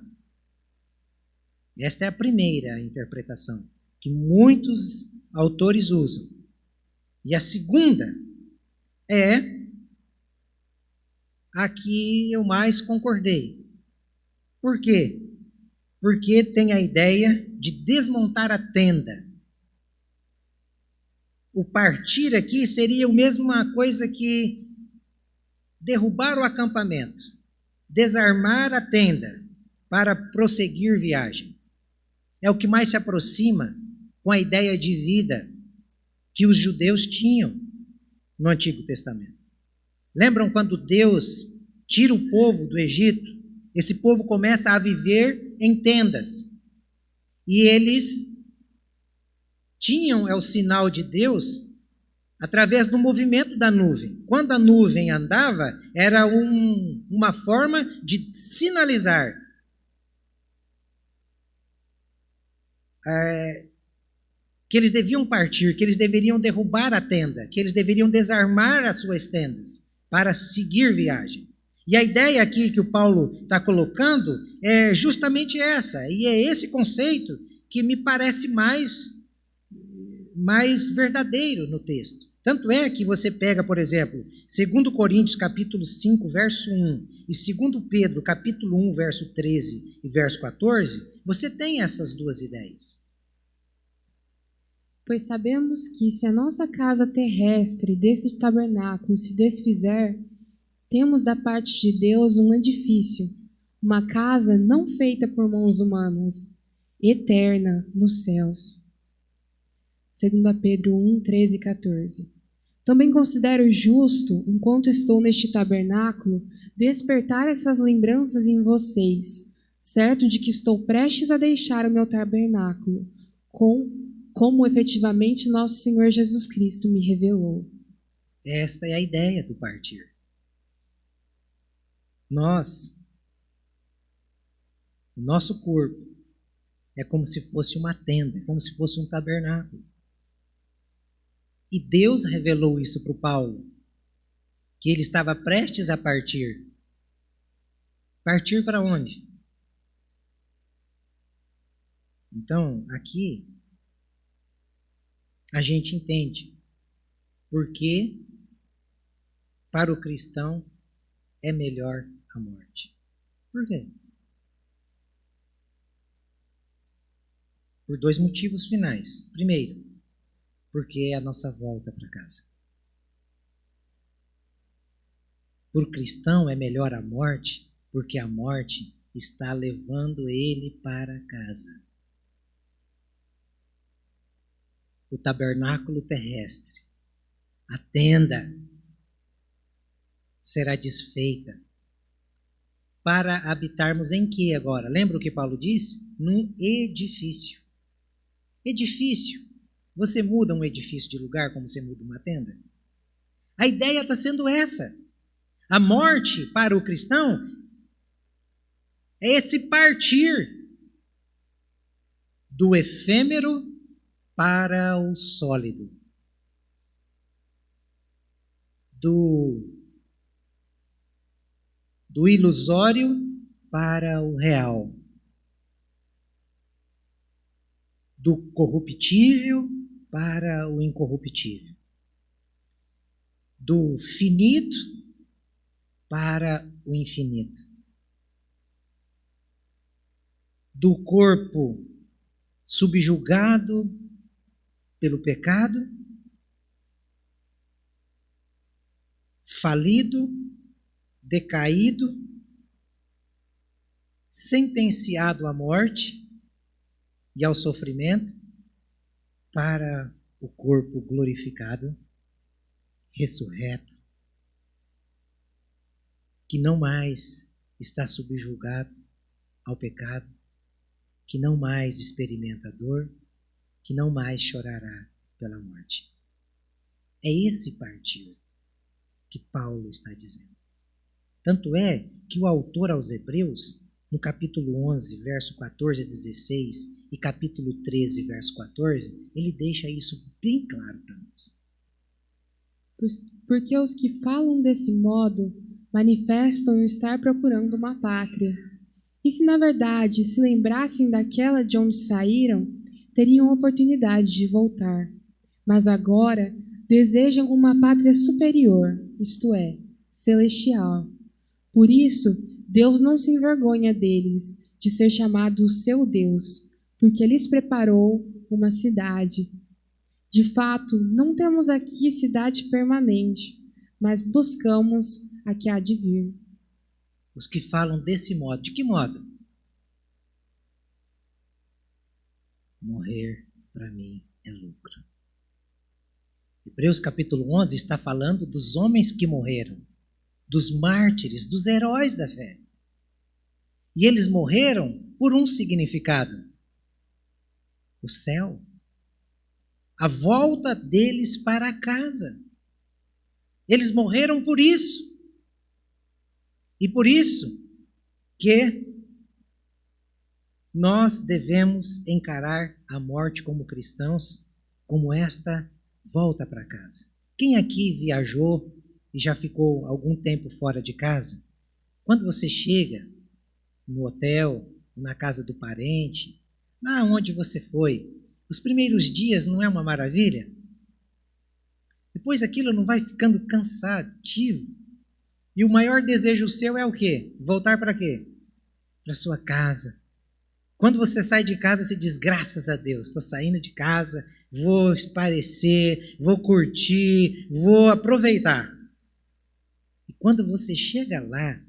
Esta é a primeira interpretação, que muitos autores usam. E a segunda é a que eu mais concordei. Por quê? Porque tem a ideia de desmontar a tenda. O partir aqui seria a mesma coisa que derrubar o acampamento, desarmar a tenda para prosseguir viagem. É o que mais se aproxima com a ideia de vida que os judeus tinham no Antigo Testamento. Lembram quando Deus tira o povo do Egito? Esse povo começa a viver em tendas. E eles tinham o sinal de Deus através do movimento da nuvem. Quando a nuvem andava, era uma forma de sinalizar que eles deviam partir, que eles deveriam derrubar a tenda, que eles deveriam desarmar as suas tendas para seguir viagem. E a ideia aqui que o Paulo está colocando é justamente essa, e é esse conceito que me parece mais verdadeiro no texto. Tanto é que você pega, por exemplo, 2 Coríntios capítulo 5, verso 1, e 2 Pedro capítulo 1, verso 13 e verso 14, você tem essas duas ideias. Pois sabemos que se a nossa casa terrestre desse tabernáculo se desfizer, temos da parte de Deus um edifício, uma casa não feita por mãos humanas, eterna nos céus. 2 Pedro 1, 13 e 14. Também considero justo, enquanto estou neste tabernáculo, despertar essas lembranças em vocês, certo de que estou prestes a deixar o meu tabernáculo, como efetivamente nosso Senhor Jesus Cristo me revelou. Esta é a ideia do partir. O nosso corpo é como se fosse uma tenda, como se fosse um tabernáculo. E Deus revelou isso para o Paulo, que ele estava prestes a partir. Partir para onde? Então, aqui, a gente entende porque para o cristão é melhor a morte. Por quê? Por dois motivos finais. Primeiro, porque é a nossa volta para casa. Para o cristão é melhor a morte, porque a morte está levando ele para casa. O tabernáculo terrestre, a tenda, será desfeita. para habitarmos em que agora? Lembra o que Paulo disse? Num edifício. Edifício. Você muda um edifício de lugar como você muda uma tenda? A ideia está sendo essa. A morte para o cristão é esse partir do efêmero para o sólido. Do ilusório para o real. Do corruptível para o incorruptível. Do finito para o infinito. Do corpo subjugado pelo pecado, falido, decaído, sentenciado à morte e ao sofrimento, para o corpo glorificado, ressurreto, que não mais está subjugado ao pecado, que não mais experimenta dor, que não mais chorará pela morte. É esse partir que Paulo está dizendo. Tanto é que o autor aos Hebreus, no capítulo 11, verso 14 a 16, e capítulo 13, verso 14, ele deixa isso bem claro para nós. Porque os que falam desse modo manifestam estar procurando uma pátria. E se na verdade se lembrassem daquela de onde saíram, teriam oportunidade de voltar. Mas agora desejam uma pátria superior, isto é, celestial. Por isso, Deus não se envergonha deles, de ser chamado o seu Deus, porque lhes preparou uma cidade. De fato, não temos aqui cidade permanente, mas buscamos a que há de vir. Os que falam desse modo, de que modo? Morrer para mim é lucro. Hebreus capítulo 11 está falando dos homens que morreram, dos mártires, dos heróis da fé. E eles morreram por um significado: o céu. A volta deles para casa. Eles morreram por isso. E por isso que nós devemos encarar a morte como cristãos, como esta volta para casa. Quem aqui viajou e já ficou algum tempo fora de casa? Quando você chega no hotel, na casa do parente, lá onde você foi, os primeiros dias não é uma maravilha? Depois aquilo não vai ficando cansativo. E o maior desejo seu é o quê? Voltar para quê? Para sua casa. Quando você sai de casa, você diz, graças a Deus, estou saindo de casa, vou espairecer, vou curtir, vou aproveitar. E quando você chega lá,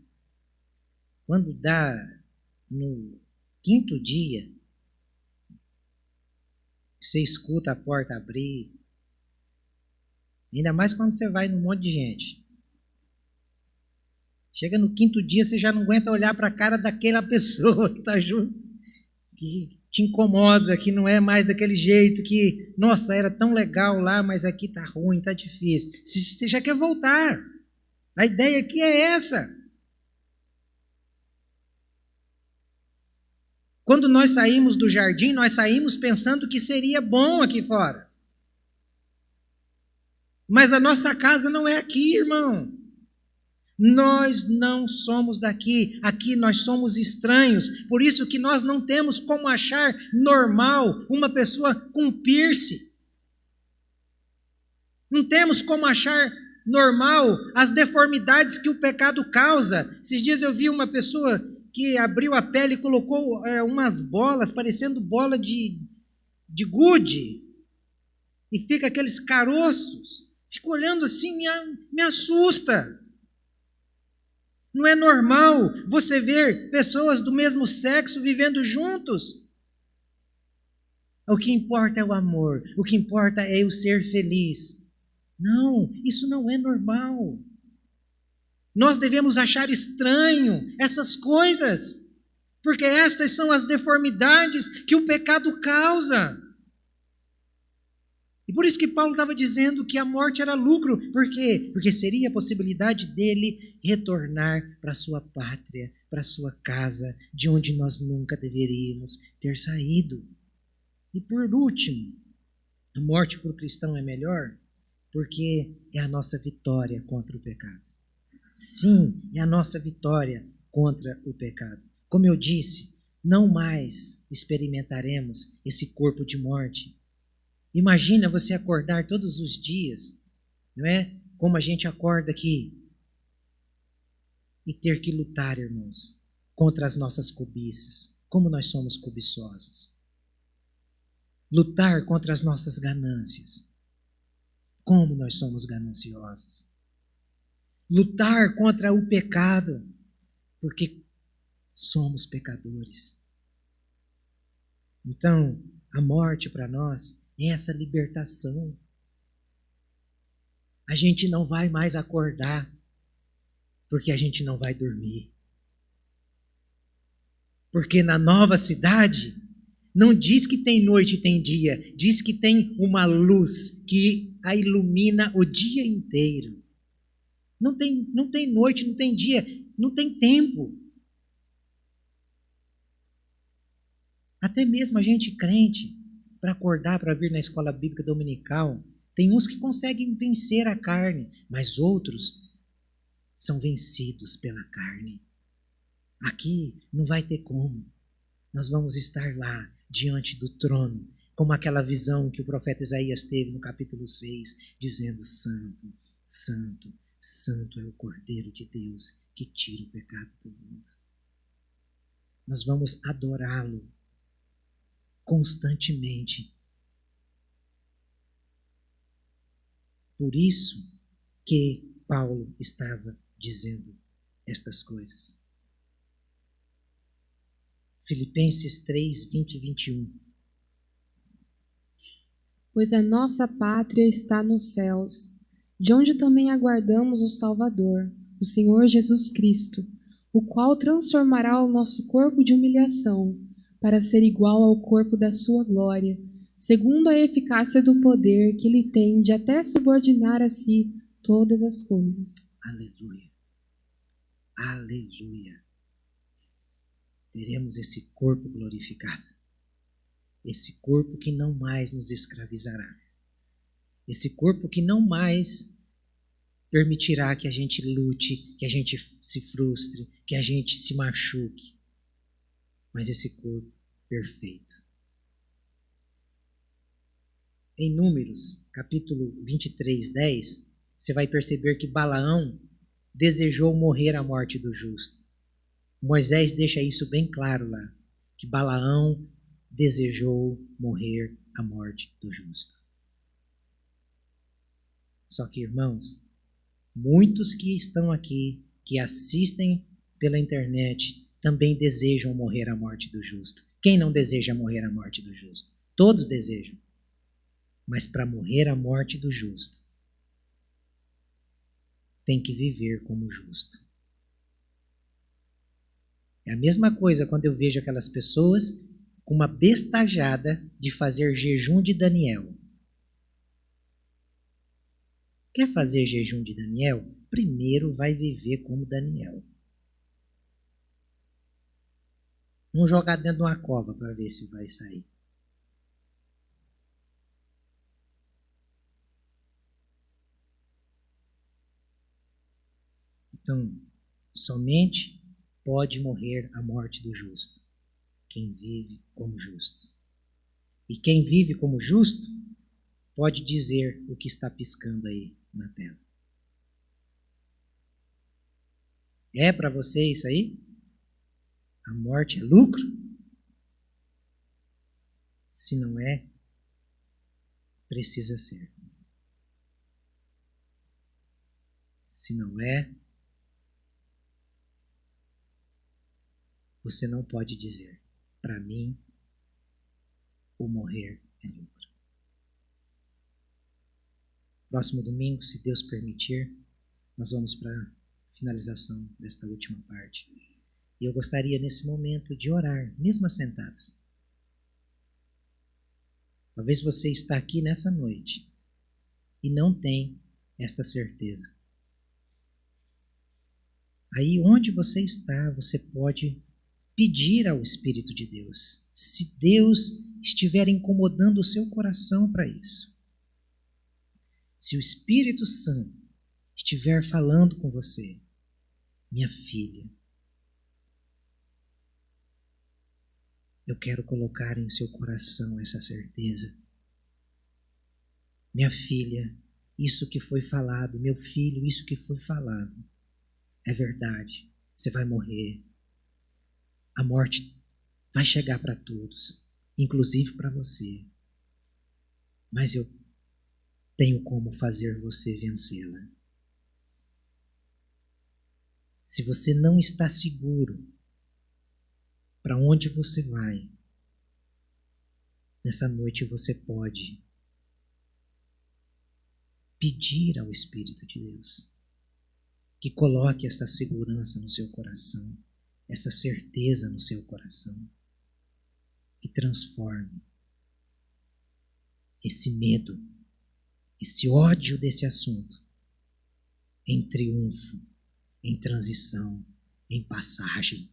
quando dá no 5º dia, você escuta a porta abrir, ainda mais quando você vai num monte de gente. Chega no 5º dia, você já não aguenta olhar para a cara daquela pessoa que está junto, que te incomoda, que não é mais daquele jeito, que, nossa, era tão legal lá, mas aqui está ruim, está difícil. Você já quer voltar. A ideia aqui é essa. Quando nós saímos do jardim, nós saímos pensando que seria bom aqui fora. Mas a nossa casa não é aqui, irmão. Nós não somos daqui. Aqui nós somos estranhos. Por isso que nós não temos como achar normal uma pessoa com piercing. Não temos como achar normal as deformidades que o pecado causa. Esses dias eu vi uma pessoa que abriu a pele e colocou umas bolas, parecendo bola de gude, e fica aqueles caroços. Fico olhando assim, me assusta. Não é normal você ver pessoas do mesmo sexo vivendo juntos. O que importa é o amor, o que importa é eu ser feliz. Não, isso não é normal. Nós devemos achar estranho essas coisas, porque estas são as deformidades que o pecado causa. E por isso que Paulo estava dizendo que a morte era lucro. Por quê? Porque seria a possibilidade dele retornar para a sua pátria, para a sua casa, de onde nós nunca deveríamos ter saído. E por último, a morte para o cristão é melhor porque é a nossa vitória contra o pecado. Sim, é a nossa vitória contra o pecado. Como eu disse, não mais experimentaremos esse corpo de morte. Imagina você acordar todos os dias, não é? Como a gente acorda aqui, e ter que lutar, irmãos, contra as nossas cobiças. Como nós somos cobiçosos. Lutar contra as nossas ganâncias. Como nós somos gananciosos. Lutar contra o pecado, porque somos pecadores. Então, a morte para nós é essa libertação. A gente não vai mais acordar, porque a gente não vai dormir. Porque na nova cidade, não diz que tem noite e tem dia, diz que tem uma luz que a ilumina o dia inteiro. Não tem noite, não tem dia, não tem tempo. Até mesmo a gente crente, para acordar, para vir na escola bíblica dominical, tem uns que conseguem vencer a carne, mas outros são vencidos pela carne. Aqui não vai ter como. Nós vamos estar lá, diante do trono, como aquela visão que o profeta Isaías teve no capítulo 6, dizendo: Santo, Santo, Santo é o Cordeiro de Deus que tira o pecado do mundo. Nós vamos adorá-lo constantemente. Por isso que Paulo estava dizendo estas coisas. Filipenses 3, 20 e 21. Pois a nossa pátria está nos céus, de onde também aguardamos o Salvador, o Senhor Jesus Cristo, o qual transformará o nosso corpo de humilhação para ser igual ao corpo da sua glória, segundo a eficácia do poder que ele tem de até subordinar a si todas as coisas. Aleluia. Aleluia. Teremos esse corpo glorificado. Esse corpo que não mais nos escravizará. Esse corpo que não mais permitirá que a gente lute, que a gente se frustre, que a gente se machuque. Mas esse corpo perfeito. Em Números, capítulo 23, 10, você vai perceber que Balaão desejou morrer a morte do justo. Moisés deixa isso bem claro lá, que Balaão desejou morrer a morte do justo. Só que, irmãos, muitos que estão aqui, que assistem pela internet, também desejam morrer a morte do justo. Quem não deseja morrer a morte do justo? Todos desejam. Mas para morrer a morte do justo, tem que viver como justo. É a mesma coisa quando eu vejo aquelas pessoas com uma bestajada de fazer jejum de Daniel. Quer fazer jejum de Daniel? Primeiro vai viver como Daniel. Não jogar dentro de uma cova para ver se vai sair. Então, somente pode morrer a morte do justo quem vive como justo. E quem vive como justo pode dizer o que está piscando aí na tela. É para você isso aí? A morte é lucro? Se não é, precisa ser. Se não é, você não pode dizer: para mim, o morrer é lucro. Próximo domingo, se Deus permitir, nós vamos para finalização desta última parte. E eu gostaria nesse momento de orar, mesmo assentados. Talvez você está aqui nessa noite e não tem esta certeza. Aí onde você está, você pode pedir ao Espírito de Deus, se Deus estiver incomodando o seu coração para isso. Se o Espírito Santo estiver falando com você, minha filha, eu quero colocar em seu coração essa certeza. Minha filha, isso que foi falado, meu filho, isso que foi falado, é verdade. Você vai morrer. A morte vai chegar para todos, inclusive para você. Mas eu tenho como fazer você vencê-la. Se você não está seguro para onde você vai, nessa noite você pode pedir ao Espírito de Deus que coloque essa segurança no seu coração, essa certeza no seu coração e transforme esse medo, esse ódio desse assunto em triunfo, em transição, em passagem,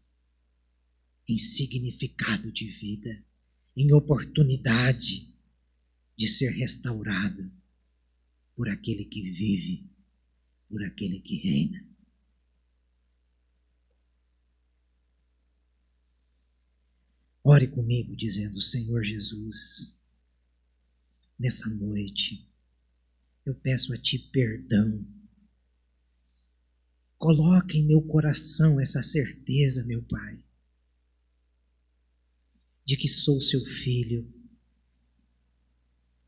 em significado de vida, em oportunidade de ser restaurado por aquele que vive, por aquele que reina. Ore comigo dizendo: Senhor Jesus, nessa noite eu peço a Ti perdão. Coloca em meu coração essa certeza, meu Pai, de que sou Seu filho,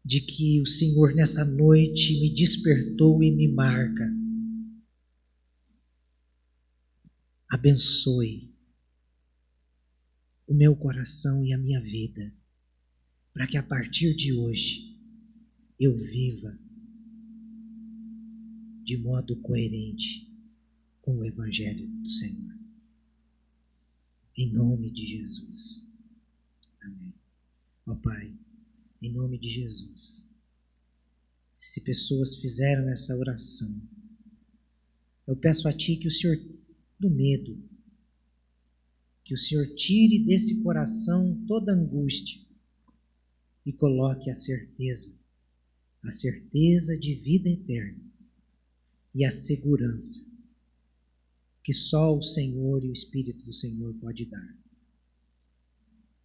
de que o Senhor nessa noite me despertou e me marca. Abençoe o meu coração e a minha vida, para que a partir de hoje eu viva de modo coerente com o Evangelho do Senhor. Em nome de Jesus. Amém. Ó Pai, em nome de Jesus, se pessoas fizeram essa oração, eu peço a Ti que o Senhor, do medo, que o Senhor tire desse coração toda angústia e coloque a certeza de vida eterna e a segurança que só o Senhor e o Espírito do Senhor pode dar.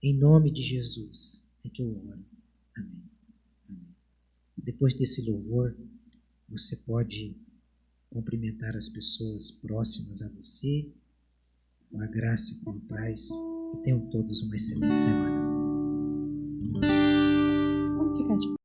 Em nome de Jesus é que eu oro. Amém. Amém. Depois desse louvor, você pode cumprimentar as pessoas próximas a você, com a graça e com a paz, e tenham todos uma excelente semana. Vamos ficar de